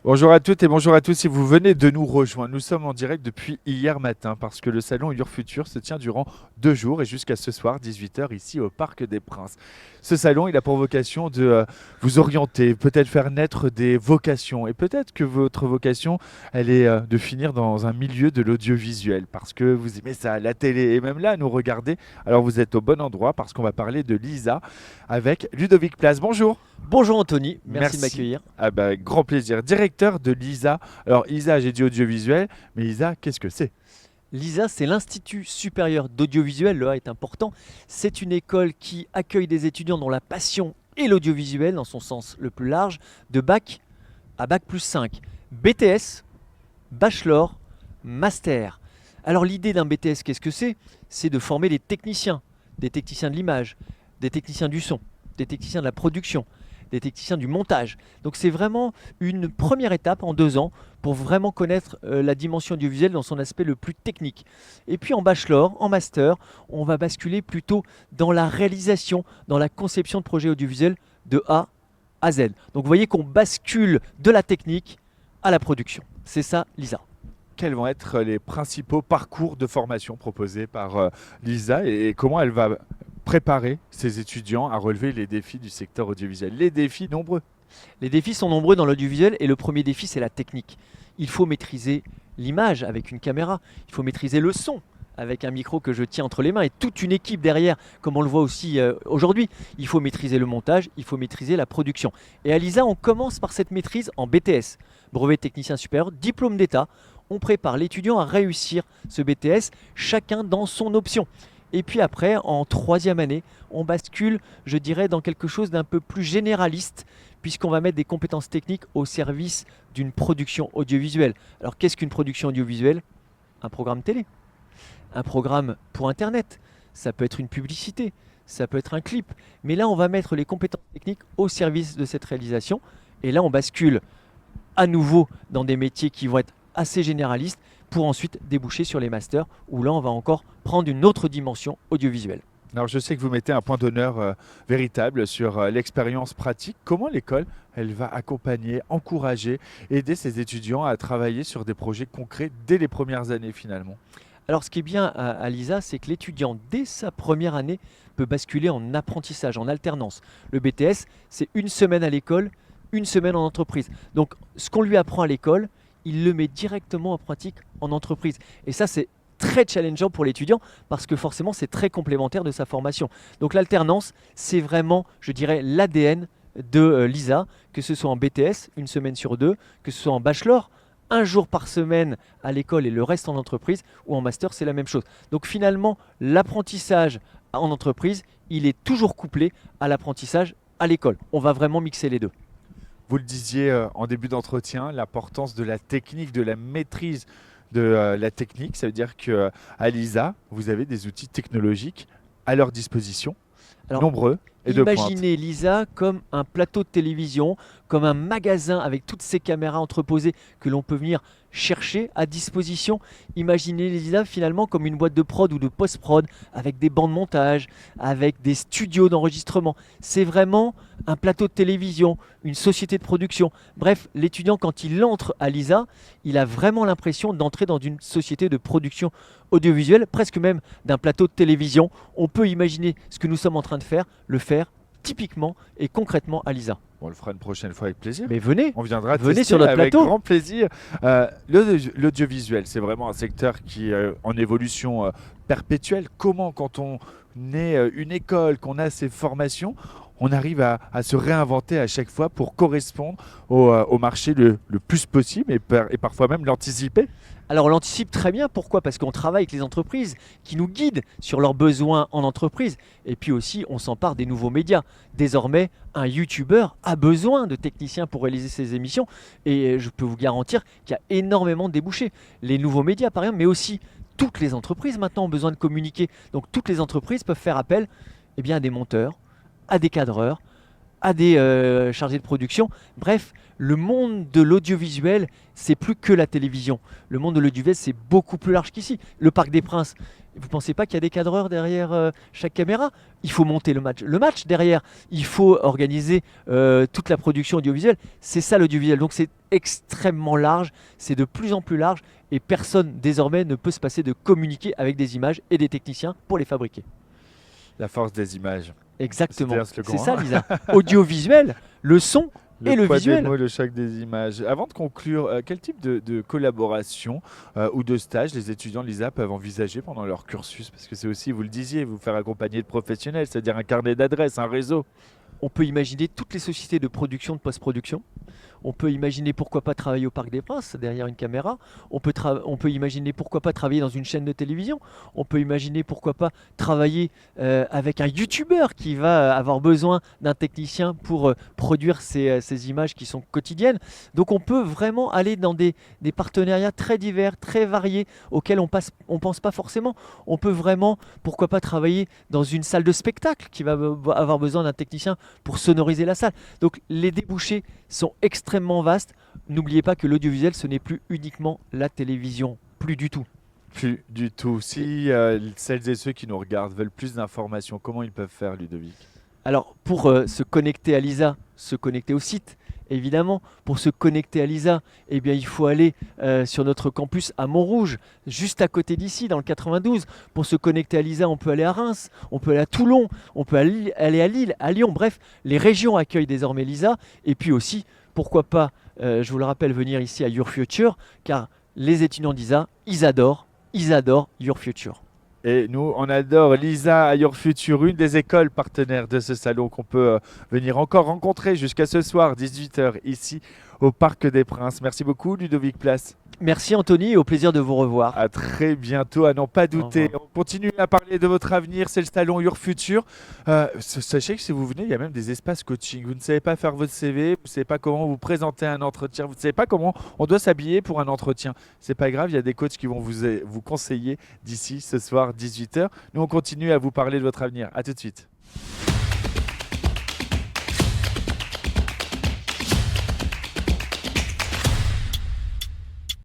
Bonjour à toutes et bonjour à tous. Si vous venez de nous rejoindre, nous sommes en direct depuis hier matin parce que le salon Ur Futur se tient durant 2 jours et jusqu'à ce soir, 18 heures, ici au Parc des Princes. Ce salon, il a pour vocation de vous orienter, peut-être faire naître des vocations et peut-être que votre vocation, elle est de finir dans un milieu de l'audiovisuel parce que vous aimez ça, la télé et même là, nous regarder. Alors vous êtes au bon endroit parce qu'on va parler de Lisa avec Ludovic Place. Bonjour. Bonjour Anthony, merci de Merci. m'accueillir. Ah bah, grand plaisir. Directeur de l'ISA. Alors, ISA, j'ai dit audiovisuel, mais ISA, qu'est-ce que c'est? L'ISA, c'est l'Institut supérieur d'audiovisuel, le A est important. C'est une école qui accueille des étudiants dont la passion est l'audiovisuel, dans son sens le plus large, de bac à bac plus 5. BTS, bachelor, master. Alors l'idée d'un BTS, qu'est-ce que c'est? C'est de former des techniciens de l'image, des techniciens du son, des techniciens de la production, des techniciens du montage. Donc c'est vraiment une première étape en 2 ans pour vraiment connaître la dimension audiovisuelle dans son aspect le plus technique. Et puis en bachelor, en master, on va basculer plutôt dans la réalisation, dans la conception de projets audiovisuels de A à Z. Donc vous voyez qu'on bascule de la technique à la production. C'est ça l'ISA. Quels vont être les principaux parcours de formation proposés par l'ISA et comment elle va préparer ses étudiants à relever les défis du secteur audiovisuel? Les défis nombreux. Les défis sont nombreux dans l'audiovisuel et le premier défi, c'est la technique. Il faut maîtriser l'image avec une caméra, il faut maîtriser le son avec un micro que je tiens entre les mains et toute une équipe derrière, comme on le voit aussi aujourd'hui. Il faut maîtriser le montage, il faut maîtriser la production. Et à l'ISA, on commence par cette maîtrise en BTS, brevet technicien supérieur, diplôme d'État. On prépare l'étudiant à réussir ce BTS, chacun dans son option. Et puis après, en troisième année, on bascule, je dirais, dans quelque chose d'un peu plus généraliste, puisqu'on va mettre des compétences techniques au service d'une production audiovisuelle. Alors qu'est-ce qu'une production audiovisuelle? Un programme télé, un programme pour Internet, ça peut être une publicité, ça peut être un clip. Mais là, on va mettre les compétences techniques au service de cette réalisation. Et là, on bascule à nouveau dans des métiers qui vont être assez généralistes pour ensuite déboucher sur les masters où là, on va encore prendre une autre dimension audiovisuelle. Alors, je sais que vous mettez un point d'honneur véritable sur l'expérience pratique. Comment l'école, elle va accompagner, encourager, aider ses étudiants à travailler sur des projets concrets dès les premières années finalement? Alors, ce qui est bien à l'ISA, c'est que l'étudiant, dès sa première année, peut basculer en apprentissage, en alternance. Le BTS, c'est une semaine à l'école, une semaine en entreprise. Donc, ce qu'on lui apprend à l'école, il le met directement en pratique en entreprise. Et ça, c'est très challengeant pour l'étudiant parce que forcément, c'est très complémentaire de sa formation. Donc, l'alternance, c'est vraiment, je dirais, l'ADN de l'ISA, que ce soit en BTS, une semaine sur deux, que ce soit en bachelor, un jour par semaine à l'école et le reste en entreprise, ou en master, c'est la même chose. Donc finalement, l'apprentissage en entreprise, il est toujours couplé à l'apprentissage à l'école. On va vraiment mixer les deux. Vous le disiez en début d'entretien, l'importance de la technique, de la maîtrise de la technique. Ça veut dire qu'à l'ISA, vous avez des outils technologiques à leur disposition, Alors, nombreux et de pointe. imaginez l'ISA comme un plateau de télévision, comme un magasin avec toutes ces caméras entreposées que l'on peut venir chercher à disposition. Imaginez l'ISA finalement comme une boîte de prod ou de post-prod avec des bancs de montage, avec des studios d'enregistrement. C'est vraiment un plateau de télévision, une société de production. Bref, l'étudiant quand il entre à l'ISA, il a vraiment l'impression d'entrer dans une société de production audiovisuelle, presque même d'un plateau de télévision. On peut imaginer ce que nous sommes en train de faire, le faire typiquement et concrètement à l'ISA. On le fera une prochaine fois avec plaisir. Mais venez, On viendra venez tester sur notre avec plateau. grand plaisir. L'audiovisuel, c'est vraiment un secteur qui est en évolution perpétuelle. Comment, quand on est une école, qu'on a ces formations, on arrive à se réinventer à chaque fois pour correspondre au marché le plus possible et parfois même l'anticiper? Alors on l'anticipe très bien, pourquoi? Parce qu'on travaille avec les entreprises qui nous guident sur leurs besoins en entreprise. Et puis aussi, on s'empare des nouveaux médias. Désormais, un YouTuber a besoin de techniciens pour réaliser ses émissions. Et je peux vous garantir qu'il y a énormément de débouchés. Les nouveaux médias, par exemple, mais aussi toutes les entreprises maintenant ont besoin de communiquer. Donc toutes les entreprises peuvent faire appel à des monteurs, à des cadreurs, à des chargés de production. Bref, le monde de l'audiovisuel, c'est plus que la télévision. Le monde de l'audiovisuel, c'est beaucoup plus large qu'ici. Le Parc des Princes, Vous ne pensez pas qu'il y a des cadreurs derrière chaque caméra? Il faut monter le match. Le match derrière, il faut organiser toute la production audiovisuelle. C'est ça l'audiovisuel. Donc c'est extrêmement large, c'est de plus en plus large et personne désormais ne peut se passer de communiquer avec des images et des techniciens pour les fabriquer. La force des images. Exactement. C'était un slogan, C'est ça, hein. Lisa. Audiovisuel, le son et le poids des visuel. mots, le choc des images. Avant de conclure, quel type de collaboration ou de stage les étudiants de l'ISA peuvent envisager pendant leur cursus? Parce que c'est aussi, vous le disiez, vous faire accompagner de professionnels, c'est-à-dire un carnet d'adresses, un réseau. On peut imaginer toutes les sociétés de production, de post-production. On peut imaginer pourquoi pas travailler au Parc des Princes derrière une caméra. On peut imaginer pourquoi pas travailler dans une chaîne de télévision. On peut imaginer pourquoi pas travailler avec un youtubeur qui va avoir besoin d'un technicien pour produire ces images qui sont quotidiennes. Donc on peut vraiment aller dans des partenariats très divers, très variés, auxquels on pense pas forcément. On peut vraiment, pourquoi pas travailler dans une salle de spectacle qui va avoir besoin d'un technicien pour sonoriser la salle. Donc les débouchés sont extrêmement vastes. N'oubliez pas que l'audiovisuel, ce n'est plus uniquement la télévision, plus du tout. Plus du tout. Si celles et ceux qui nous regardent veulent plus d'informations, comment ils peuvent faire, Ludovic? Alors pour se connecter à l'ISA, se connecter au site, évidemment, pour se connecter à l'ISA, eh bien, il faut aller sur notre campus à Montrouge, juste à côté d'ici, dans le 92. Pour se connecter à l'ISA, on peut aller à Reims, on peut aller à Toulon, on peut aller à Lille, à Lyon. Bref, les régions accueillent désormais l'ISA. Et puis aussi, pourquoi pas, je vous le rappelle, venir ici à Your Future, car les étudiants d'ISA, ils adorent Your Future. Et nous, on adore l'ISA à Your Future, une des écoles partenaires de ce salon qu'on peut venir encore rencontrer jusqu'à ce soir, 18 h, ici au Parc des Princes. Merci beaucoup, Ludovic Place. Merci Anthony et au plaisir de vous revoir. À très bientôt, à n'en pas douter. On continue à parler de votre avenir, c'est le salon Your Future. Sachez que si vous venez, il y a même des espaces coaching. Vous ne savez pas faire votre CV, vous ne savez pas comment vous présenter un entretien, vous ne savez pas comment on doit s'habiller pour un entretien. C'est pas grave, il y a des coachs qui vont vous conseiller d'ici ce soir, 18 h. Nous, on continue à vous parler de votre avenir. À tout de suite.